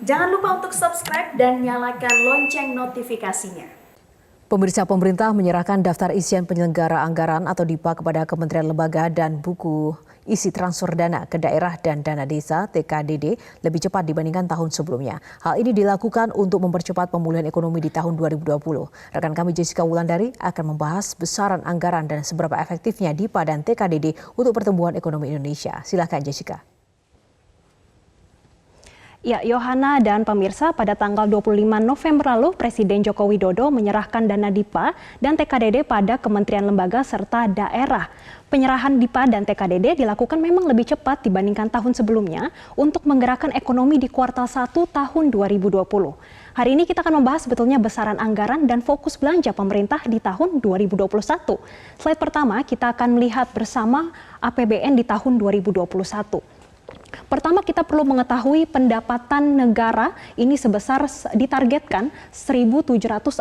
Jangan lupa untuk subscribe dan nyalakan lonceng notifikasinya. Pemirsa, pemerintah menyerahkan daftar isian penyelenggara anggaran atau DIPA kepada Kementerian Lembaga dan buku isi transfer dana ke daerah dan dana desa (TKDD) lebih cepat dibandingkan tahun sebelumnya. Hal ini dilakukan untuk mempercepat pemulihan ekonomi di tahun 2020. Rekan kami Jessica Wulandari akan membahas besaran anggaran dan seberapa efektifnya DIPA dan TKDD untuk pertumbuhan ekonomi Indonesia. Silakan Jessica. Ya, Yohana dan pemirsa, pada tanggal 25 November lalu, Presiden Joko Widodo menyerahkan dana DIPA dan TKDD pada kementerian lembaga serta daerah. Penyerahan DIPA dan TKDD dilakukan memang lebih cepat dibandingkan tahun sebelumnya untuk menggerakkan ekonomi di kuartal 1 tahun 2020. Hari ini kita akan membahas sebetulnya besaran anggaran dan fokus belanja pemerintah di tahun 2021. Slide pertama, kita akan melihat bersama APBN di tahun 2021. Pertama, kita perlu mengetahui pendapatan negara ini sebesar ditargetkan 1.743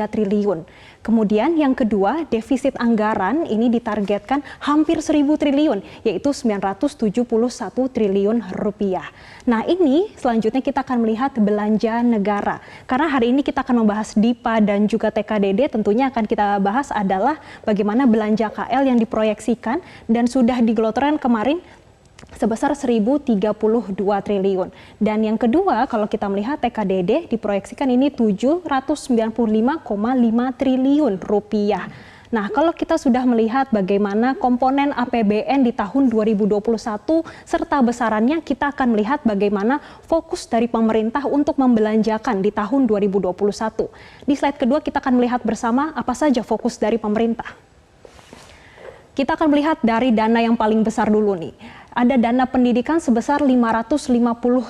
triliun. Kemudian yang kedua, defisit anggaran ini ditargetkan hampir 1.000 triliun, yaitu 971 triliun rupiah. Nah, ini selanjutnya kita akan melihat belanja negara. Karena hari ini kita akan membahas DIPA dan juga TKDD, tentunya akan kita bahas adalah bagaimana belanja KL yang diproyeksikan dan sudah digelontorkan kemarin sebesar 1.032 triliun. Dan yang kedua, kalau kita melihat TKDD diproyeksikan ini 795,5 triliun rupiah. Nah, kalau kita sudah melihat bagaimana komponen APBN di tahun 2021 serta besarannya, kita akan melihat bagaimana fokus dari pemerintah untuk membelanjakan di tahun 2021. Di slide kedua kita akan melihat bersama apa saja fokus dari pemerintah. Kita akan melihat dari dana yang paling besar dulu nih. Ada dana pendidikan sebesar 550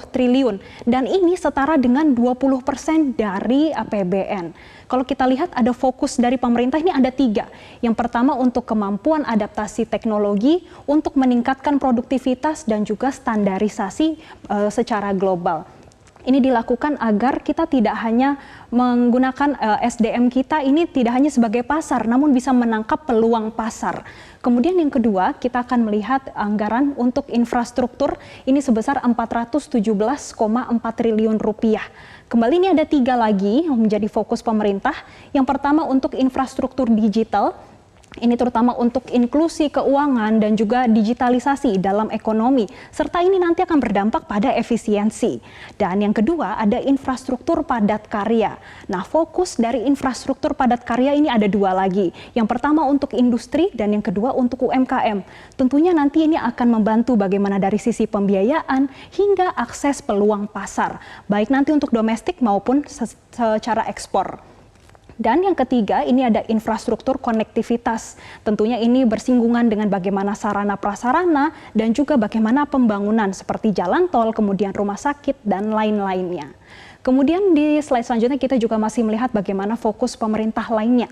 triliun dan ini setara dengan 20% dari APBN. Kalau kita lihat ada fokus dari pemerintah ini ada 3. Yang pertama untuk kemampuan adaptasi teknologi untuk meningkatkan produktivitas dan juga standarisasi secara global. Ini dilakukan agar kita tidak hanya menggunakan SDM kita ini tidak hanya sebagai pasar, namun bisa menangkap peluang pasar. Kemudian yang kedua, kita akan melihat anggaran untuk infrastruktur ini sebesar 417,4 triliun rupiah. Kembali ini ada 3 lagi yang menjadi fokus pemerintah. Yang pertama untuk infrastruktur digital. Ini terutama untuk inklusi keuangan dan juga digitalisasi dalam ekonomi, serta ini nanti akan berdampak pada efisiensi. Dan yang kedua ada infrastruktur padat karya. Nah, fokus dari infrastruktur padat karya ini ada 2 lagi. Yang pertama untuk industri dan yang kedua untuk UMKM. Tentunya nanti ini akan membantu bagaimana dari sisi pembiayaan hingga akses peluang pasar, baik nanti untuk domestik maupun secara ekspor. Dan yang ketiga, ini ada infrastruktur konektivitas. Tentunya ini bersinggungan dengan bagaimana sarana prasarana dan juga bagaimana pembangunan seperti jalan tol, kemudian rumah sakit, dan lain-lainnya. Kemudian di slide selanjutnya kita juga masih melihat bagaimana fokus pemerintah lainnya.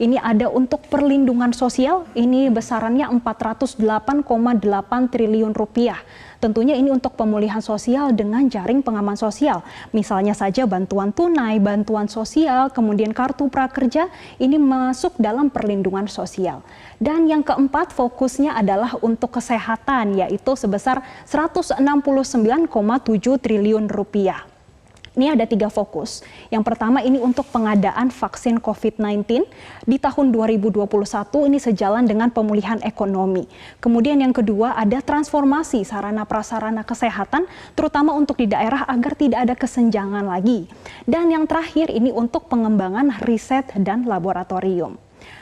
Ini ada untuk perlindungan sosial, ini besarannya 408,8 triliun rupiah. Tentunya ini untuk pemulihan sosial dengan jaring pengaman sosial. Misalnya saja bantuan tunai, bantuan sosial, kemudian kartu prakerja, ini masuk dalam perlindungan sosial. Dan yang keempat fokusnya adalah untuk kesehatan, yaitu sebesar 169,7 triliun rupiah. Ini ada 3 fokus. Yang pertama ini untuk pengadaan vaksin COVID-19 di tahun 2021 ini sejalan dengan pemulihan ekonomi. Kemudian yang kedua ada transformasi sarana prasarana kesehatan terutama untuk di daerah agar tidak ada kesenjangan lagi. Dan yang terakhir ini untuk pengembangan riset dan laboratorium.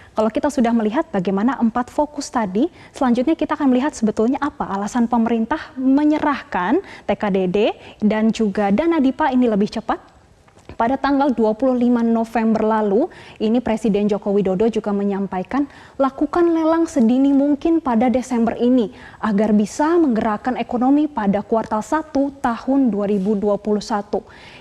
Kalau kita sudah melihat bagaimana 4 fokus tadi, selanjutnya kita akan melihat sebetulnya apa alasan pemerintah menyerahkan TKDD dan juga dana DIPA ini lebih cepat. Pada tanggal 25 November lalu, ini Presiden Joko Widodo juga menyampaikan lakukan lelang sedini mungkin pada Desember ini agar bisa menggerakkan ekonomi pada kuartal 1 tahun 2021.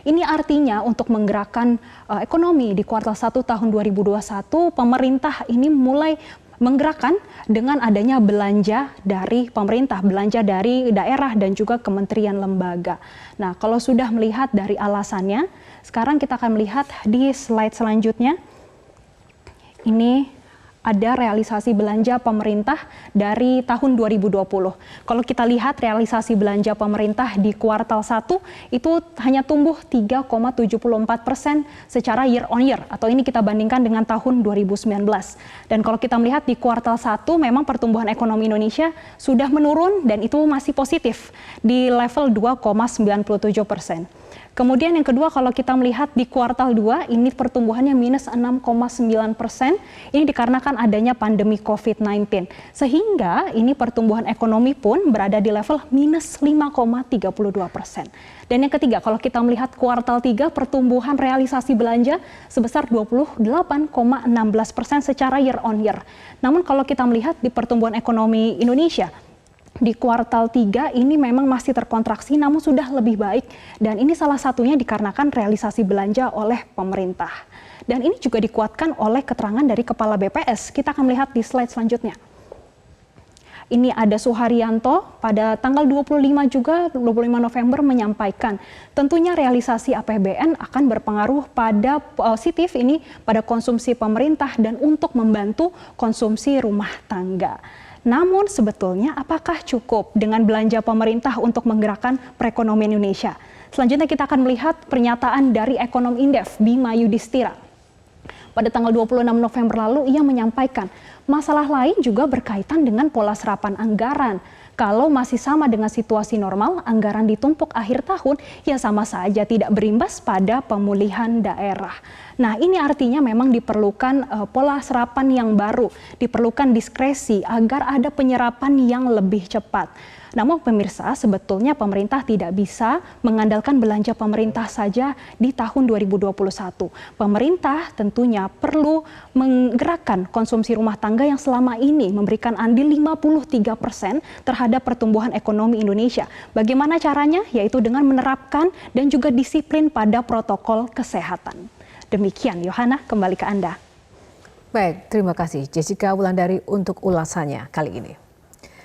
Ini artinya untuk menggerakkan ekonomi di kuartal 1 tahun 2021, pemerintah ini mulai menggerakkan dengan adanya belanja dari pemerintah, belanja dari daerah dan juga kementerian lembaga. Nah, kalau sudah melihat dari alasannya, sekarang kita akan melihat di slide selanjutnya. Ini ada realisasi belanja pemerintah dari tahun 2020. Kalau kita lihat realisasi belanja pemerintah di kuartal 1 itu hanya tumbuh 3,74% secara year on year, atau ini kita bandingkan dengan tahun 2019. Dan kalau kita melihat di kuartal 1 memang pertumbuhan ekonomi Indonesia sudah menurun dan itu masih positif di level 2,97%. Kemudian yang kedua, kalau kita melihat di kuartal 2 ini pertumbuhannya minus 6,9%. Ini dikarenakan adanya pandemi COVID-19. Sehingga ini pertumbuhan ekonomi pun berada di level minus 5,32%. Dan yang ketiga, kalau kita melihat kuartal 3 pertumbuhan realisasi belanja sebesar 28,16% secara year on year. Namun kalau kita melihat di pertumbuhan ekonomi Indonesia, di kuartal 3 ini memang masih terkontraksi namun sudah lebih baik, dan ini salah satunya dikarenakan realisasi belanja oleh pemerintah. Dan ini juga dikuatkan oleh keterangan dari Kepala BPS. Kita akan melihat di slide selanjutnya. Ini ada Suharyanto pada tanggal 25 November menyampaikan tentunya realisasi APBN akan berpengaruh pada positif ini pada konsumsi pemerintah dan untuk membantu konsumsi rumah tangga. Namun sebetulnya apakah cukup dengan belanja pemerintah untuk menggerakkan perekonomian Indonesia? Selanjutnya kita akan melihat pernyataan dari ekonom Indef, Bima Yudhistira. Pada tanggal 26 November lalu ia menyampaikan masalah lain juga berkaitan dengan pola serapan anggaran. Kalau masih sama dengan situasi normal, anggaran ditumpuk akhir tahun, ya sama saja tidak berimbas pada pemulihan daerah. Nah, ini artinya memang diperlukan pola serapan yang baru, diperlukan diskresi agar ada penyerapan yang lebih cepat. Namun pemirsa, sebetulnya pemerintah tidak bisa mengandalkan belanja pemerintah saja di tahun 2021. Pemerintah tentunya perlu menggerakkan konsumsi rumah tangga yang selama ini memberikan andil 53% terhadap pertumbuhan ekonomi Indonesia. Bagaimana caranya? Yaitu dengan menerapkan dan juga disiplin pada protokol kesehatan. Demikian, Yohana, kembali ke Anda. Baik, terima kasih Jessica Wulandari untuk ulasannya kali ini.